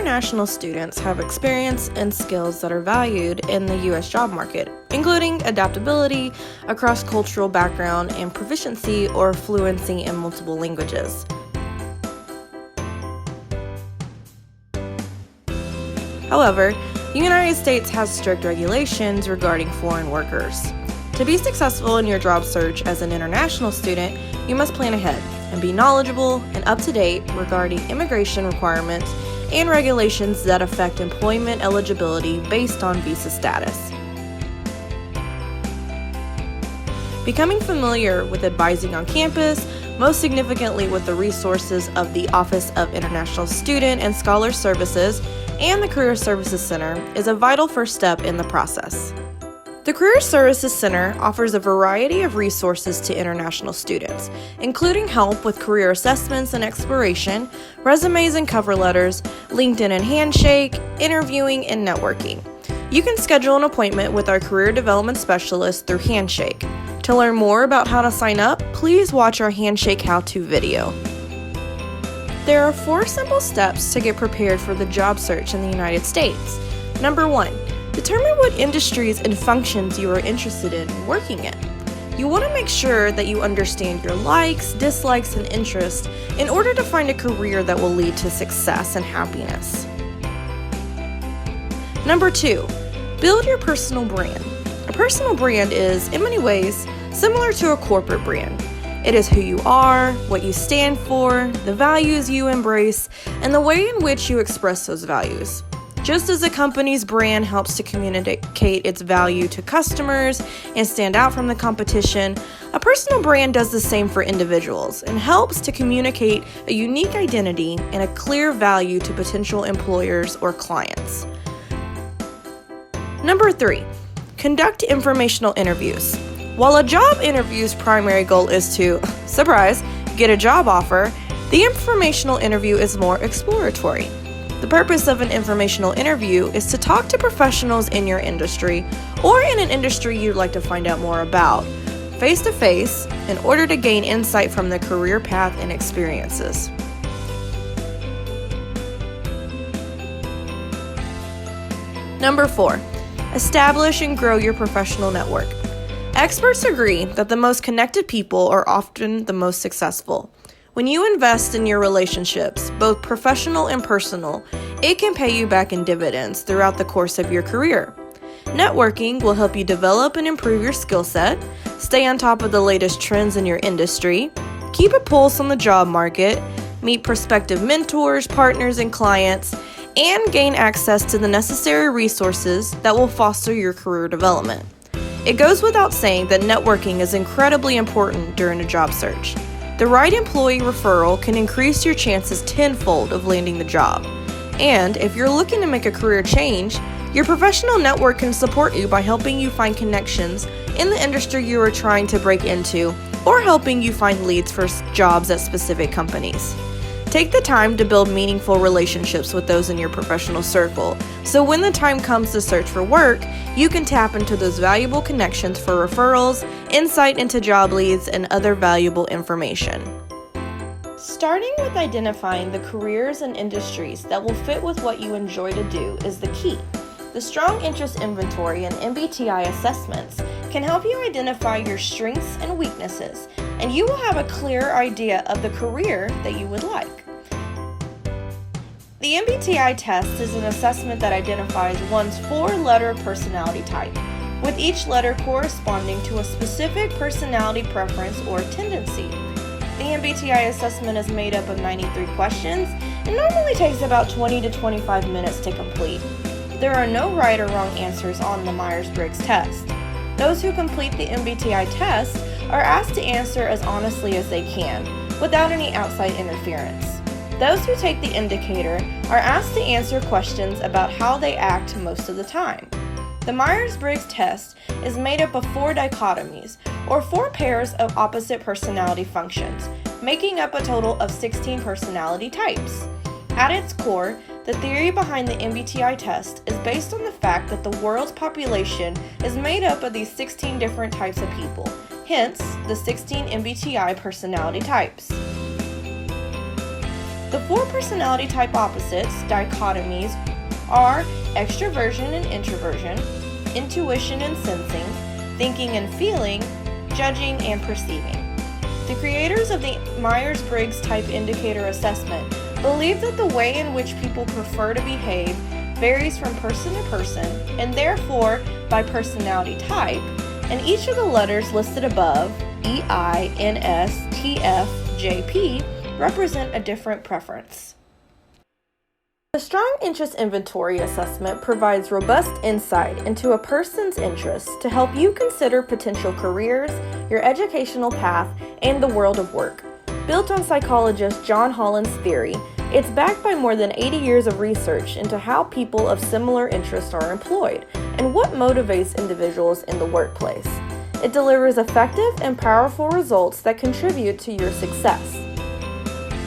international students have experience and skills that are valued in the U.S. job market, including adaptability, a cross-cultural background, and proficiency or fluency in multiple languages. However, the United States has strict regulations regarding foreign workers. To be successful in your job search as an international student, you must plan ahead and be knowledgeable and up-to-date regarding immigration requirements and regulations that affect employment eligibility based on visa status. Becoming familiar with advising on campus, most significantly with the resources of the Office of International Student and Scholar Services and the Career Services Center, is a vital first step in the process. The Career Services Center offers a variety of resources to international students, including help with career assessments and exploration, resumes and cover letters, LinkedIn and Handshake, interviewing, and networking. You can schedule an appointment with our career development specialist through Handshake. To learn more about how to sign up, please watch our Handshake how-to video. There are 4 simple steps to get prepared for the job search in the United States. Number 1. Determine what industries and functions you are interested in working in. You want to make sure that you understand your likes, dislikes, and interests in order to find a career that will lead to success and happiness. Number 2. Build your personal brand. A personal brand is, in many ways, similar to a corporate brand. It is who you are, what you stand for, the values you embrace, and the way in which you express those values. Just as a company's brand helps to communicate its value to customers and stand out from the competition, a personal brand does the same for individuals and helps to communicate a unique identity and a clear value to potential employers or clients. Number 3. Conduct informational interviews. While a job interview's primary goal is to, surprise, get a job offer, the informational interview is more exploratory. The purpose of an informational interview is to talk to professionals in your industry or in an industry you'd like to find out more about, face-to-face, in order to gain insight from the career path and experiences. Number 4. Establish and grow your professional network. Experts agree that the most connected people are often the most successful. When you invest in your relationships, both professional and personal, it can pay you back in dividends throughout the course of your career. Networking will help you develop and improve your skill set, stay on top of the latest trends in your industry, keep a pulse on the job market, meet prospective mentors, partners, and clients, and gain access to the necessary resources that will foster your career development. It goes without saying that networking is incredibly important during a job search. The right employee referral can increase your chances tenfold of landing the job. And if you're looking to make a career change, your professional network can support you by helping you find connections in the industry you are trying to break into or helping you find leads for jobs at specific companies. Take the time to build meaningful relationships with those in your professional circle, so when the time comes to search for work, you can tap into those valuable connections for referrals, insight into job leads, and other valuable information. Starting with identifying the careers and industries that will fit with what you enjoy to do is the key. The Strong Interest Inventory and MBTI assessments can help you identify your strengths and weaknesses, and you will have a clear idea of the career that you would like. The MBTI test is an assessment that identifies one's 4-letter personality type, with each letter corresponding to a specific personality preference or tendency. The MBTI assessment is made up of 93 questions and normally takes about 20 to 25 minutes to complete. There are no right or wrong answers on the Myers-Briggs test. Those who complete the MBTI test are asked to answer as honestly as they can, without any outside interference. Those who take the indicator are asked to answer questions about how they act most of the time. The Myers-Briggs test is made up of 4 dichotomies, or 4 pairs of opposite personality functions, making up a total of 16 personality types. At its core, the theory behind the MBTI test is based on the fact that the world's population is made up of these 16 different types of people, hence the 16 MBTI personality types. The 4 personality type opposites, dichotomies, are extroversion and introversion, intuition and sensing, thinking and feeling, judging and perceiving. The creators of the Myers-Briggs Type Indicator Assessment believe that the way in which people prefer to behave varies from person to person and therefore by personality type, and each of the letters listed above, E, I, N, S, T, F, J, P, represent a different preference. The Strong Interest Inventory Assessment provides robust insight into a person's interests to help you consider potential careers, your educational path, and the world of work. Built on psychologist John Holland's theory, it's backed by more than 80 years of research into how people of similar interests are employed and what motivates individuals in the workplace. It delivers effective and powerful results that contribute to your success.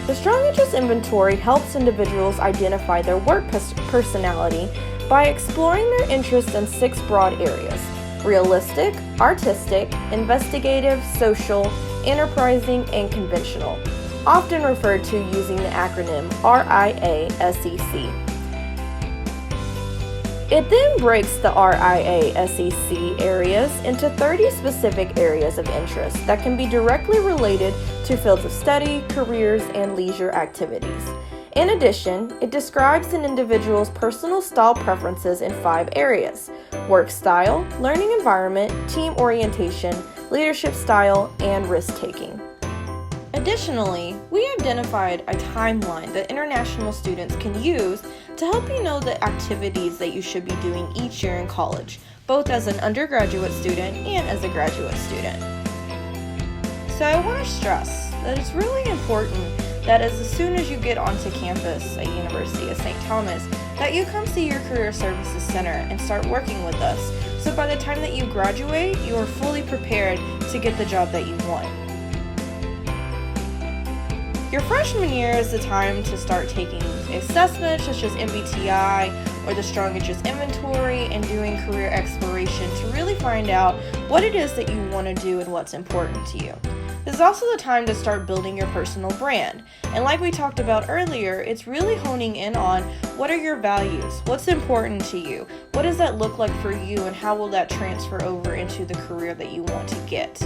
The Strong Interest Inventory helps individuals identify their work personality by exploring their interests in 6 broad areas: realistic, artistic, investigative, social, enterprising, and conventional, often referred to using the acronym RIASEC. It then breaks the RIASEC areas into 30 specific areas of interest that can be directly related to fields of study, careers, and leisure activities. In addition, it describes an individual's personal style preferences in 5 areas: work style, learning environment, team orientation, leadership style, and risk-taking. Additionally, we identified a timeline that international students can use to help you know the activities that you should be doing each year in college, both as an undergraduate student and as a graduate student. So I want to stress that it's really important that as soon as you get onto campus at University of St. Thomas, that you come see your Career Services Center and start working with us. So by the time that you graduate, you are fully prepared to get the job that you want. Your freshman year is the time to start taking assessments such as MBTI or the Strong Interest Inventory and doing career exploration to really find out what it is that you want to do and what's important to you. This is also the time to start building your personal brand. And like we talked about earlier, it's really honing in on what are your values, what's important to you, what does that look like for you, and how will that transfer over into the career that you want to get.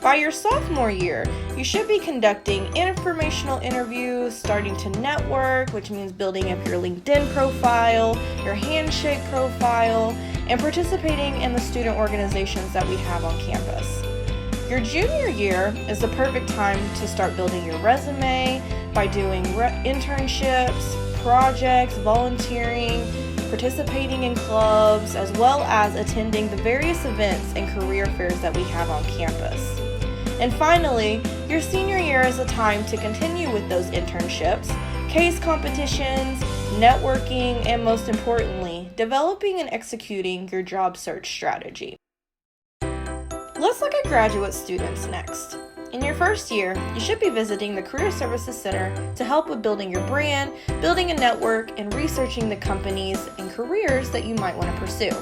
By your sophomore year, you should be conducting informational interviews, starting to network, which means building up your LinkedIn profile, your Handshake profile, and participating in the student organizations that we have on campus. Your junior year is the perfect time to start building your resume by doing internships, projects, volunteering, participating in clubs, as well as attending the various events and career fairs that we have on campus. And finally, your senior year is a time to continue with those internships, case competitions, networking, and most importantly, developing and executing your job search strategy. Let's look at graduate students next. In your first year, you should be visiting the Career Services Center to help with building your brand, building a network, and researching the companies and careers that you might want to pursue.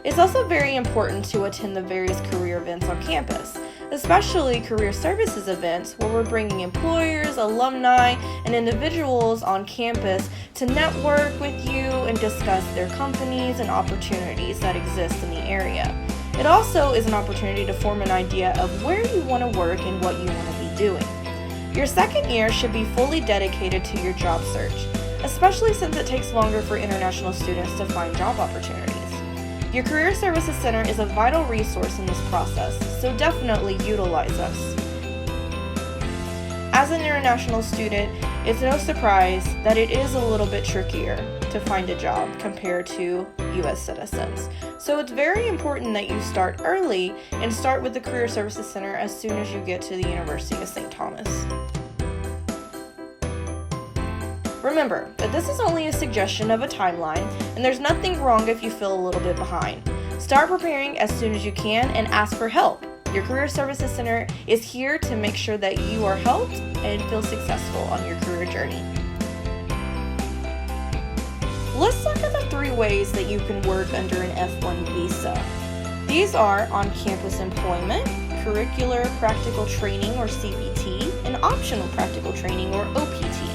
It's also very important to attend the various career events on campus, especially career services events where we're bringing employers, alumni, and individuals on campus to network with you and discuss their companies and opportunities that exist in the area. It also is an opportunity to form an idea of where you want to work and what you want to be doing. Your second year should be fully dedicated to your job search, especially since it takes longer for international students to find job opportunities. Your Career Services Center is a vital resource in this process, so definitely utilize us. As an international student, it's no surprise that it is a little bit trickier to find a job compared to U.S. citizens. So it's very important that you start early and start with the Career Services Center as soon as you get to the University of St. Thomas. Remember that this is only a suggestion of a timeline, and there's nothing wrong if you feel a little bit behind. Start preparing as soon as you can and ask for help. Your Career Services Center is here to make sure that you are helped and feel successful on your career journey. Let's look at the 3 ways that you can work under an F1 visa. These are on-campus employment, curricular practical training or CPT, and optional practical training or OPT.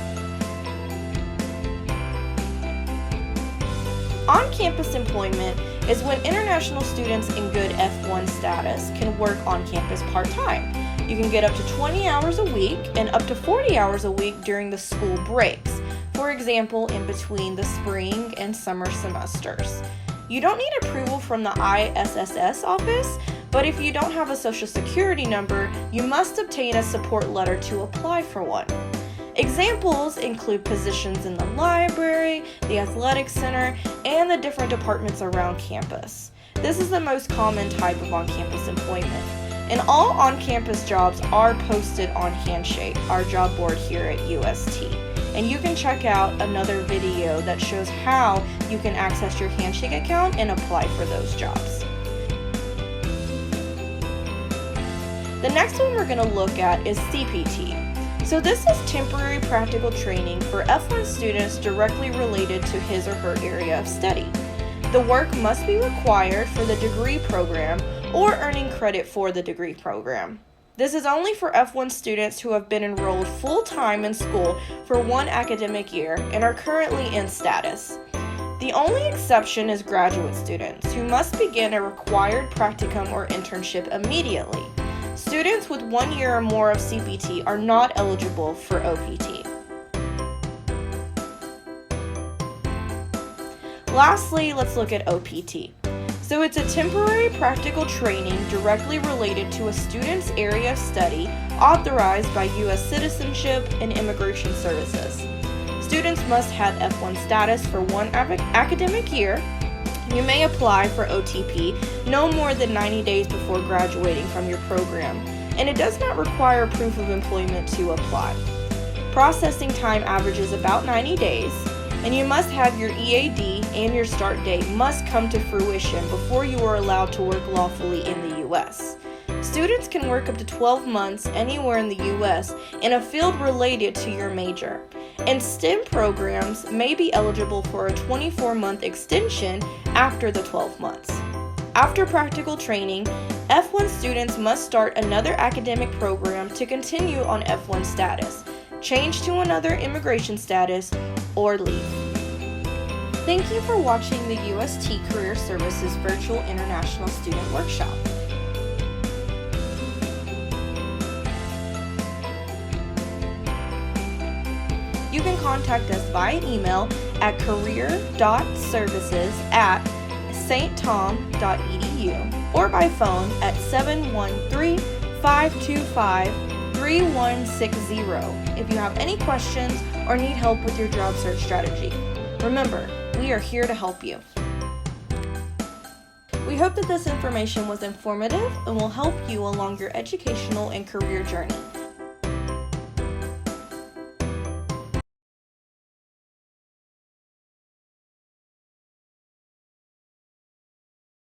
On-campus employment is when international students in good F1 status can work on campus part-time. You can get up to 20 hours a week and up to 40 hours a week during the school breaks, for example, in between the spring and summer semesters. You don't need approval from the ISSS office, but if you don't have a social security number, you must obtain a support letter to apply for one. Examples include positions in the library, the athletic center, and the different departments around campus. This is the most common type of on-campus employment. And all on-campus jobs are posted on Handshake, our job board here at UST. And you can check out another video that shows how you can access your Handshake account and apply for those jobs. The next one we're going to look at is CPT. So this is temporary practical training for F1 students directly related to his or her area of study. The work must be required for the degree program or earning credit for the degree program. This is only for F1 students who have been enrolled full-time in school for one academic year and are currently in status. The only exception is graduate students who must begin a required practicum or internship immediately. Students with 1 year or more of CPT are not eligible for OPT. Lastly, let's look at OPT. So it's a temporary practical training directly related to a student's area of study authorized by U.S. Citizenship and Immigration Services. Students must have F1 status for one academic year. You may apply for OTP no more than 90 days before graduating from your program, and it does not require proof of employment to apply. Processing time averages about 90 days, and you must have your EAD and your start date must come to fruition before you are allowed to work lawfully in the U.S. Students can work up to 12 months anywhere in the U.S. in a field related to your major, and STEM programs may be eligible for a 24-month extension after the 12 months. After practical training, F1 students must start another academic program to continue on F1 status, change to another immigration status, or leave. Thank you for watching the UST Career Services Virtual International Student Workshop. You can contact us via email at career.services@sttom.edu or by phone at 713-525-3160 if you have any questions or need help with your job search strategy. Remember, we are here to help you. We hope that this information was informative and will help you along your educational and career journey.